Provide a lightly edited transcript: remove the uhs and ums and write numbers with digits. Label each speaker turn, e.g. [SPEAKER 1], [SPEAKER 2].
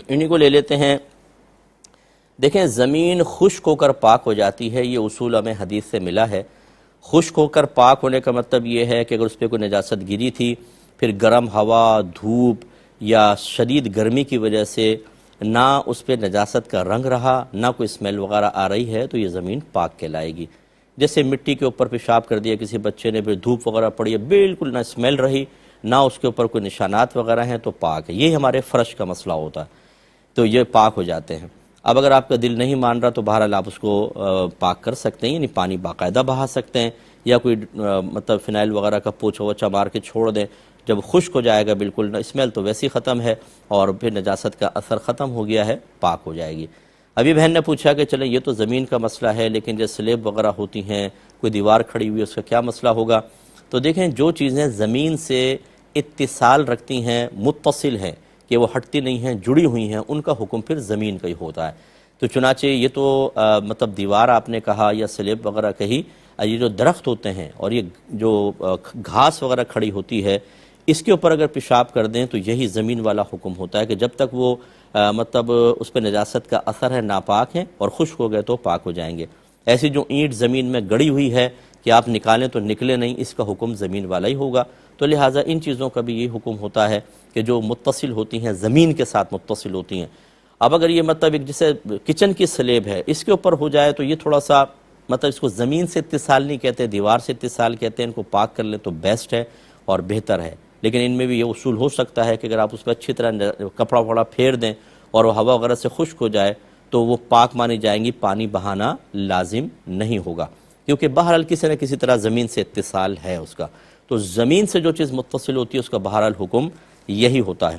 [SPEAKER 1] انہی کو لے لیتے ہیں۔ دیکھیں زمین خشک ہو کر پاک ہو جاتی ہے، یہ اصول ہمیں حدیث سے ملا ہے۔ خشک ہو کر پاک ہونے کا مطلب یہ ہے کہ اگر اس پہ کوئی نجاست گری تھی، پھر گرم ہوا، دھوپ یا شدید گرمی کی وجہ سے نہ اس پہ نجاست کا رنگ رہا، نہ کوئی اسمیل وغیرہ آ رہی ہے، تو یہ زمین پاک کہلائے گی۔ جیسے مٹی کے اوپر پیشاب کر دیا کسی بچے نے، پھر دھوپ وغیرہ پڑی ہے، بالکل نہ اسمیل رہی، نہ اس کے اوپر کوئی نشانات وغیرہ ہیں، تو پاک ہے۔ یہ ہمارے فرش کا مسئلہ ہوتا ہے، تو یہ پاک ہو جاتے ہیں۔ اب اگر آپ کا دل نہیں مان رہا تو بہرحال آپ اس کو پاک کر سکتے ہیں، یعنی پانی باقاعدہ بہا سکتے ہیں، یا کوئی مطلب فنائل وغیرہ کا پوچھا وچا مار کے چھوڑ دیں۔ جب خشک ہو جائے گا بالکل، اسمیل تو ویسی ختم ہے اور پھر نجاست کا اثر ختم ہو گیا ہے، پاک ہو جائے گی۔ ابھی بہن نے پوچھا کہ چلیں یہ تو زمین کا مسئلہ ہے، لیکن جو سلیب وغیرہ ہوتی ہیں، کوئی دیوار کھڑی ہوئی، اس کا کیا مسئلہ ہوگا؟ تو دیکھیں جو چیزیں زمین سے اتصال رکھتی ہیں، متصل ہیں، کہ وہ ہٹتی نہیں ہیں، جڑی ہوئی ہیں، ان کا حکم پھر زمین کا ہی ہوتا ہے۔ تو چنانچہ یہ تو مطلب دیوار آپ نے کہا یا سلیب وغیرہ کہی، یہ جو درخت ہوتے ہیں اور یہ جو گھاس وغیرہ کھڑی ہوتی ہے، اس کے اوپر اگر پیشاب کر دیں تو یہی زمین والا حکم ہوتا ہے کہ جب تک وہ مطلب اس پہ نجاست کا اثر ہے، ناپاک ہیں، اور خشک ہو گئے تو پاک ہو جائیں گے۔ ایسی جو اینٹ زمین میں گڑی ہوئی ہے کہ آپ نکالیں تو نکلے نہیں، اس کا حکم زمین والا ہی ہوگا۔ تو لہٰذا ان چیزوں کا بھی یہ حکم ہوتا ہے کہ جو متصل ہوتی ہیں، زمین کے ساتھ متصل ہوتی ہیں۔ اب اگر یہ مطلب ایک جیسے کچن کی سلیب ہے، اس کے اوپر ہو جائے تو یہ تھوڑا سا مطلب اس کو زمین سے اتصال نہیں کہتے، دیوار سے اتصال کہتے ہیں، ان کو پاک کر لیں تو بیسٹ ہے اور بہتر ہے۔ لیکن ان میں بھی یہ اصول ہو سکتا ہے کہ اگر آپ اس پر اچھی طرح کپڑا وپڑا پھیر دیں اور وہ ہوا وغیرہ سے خشک ہو جائے تو وہ پاک مانی جائیں گی، پانی بہانا لازم نہیں ہوگا، کیونکہ بہرحال کسی نہ کسی طرح زمین سے اتصال ہے اس کا۔ تو زمین سے جو چیز متصل ہوتی ہے اس کا بہرحال حکم یہی ہوتا ہے۔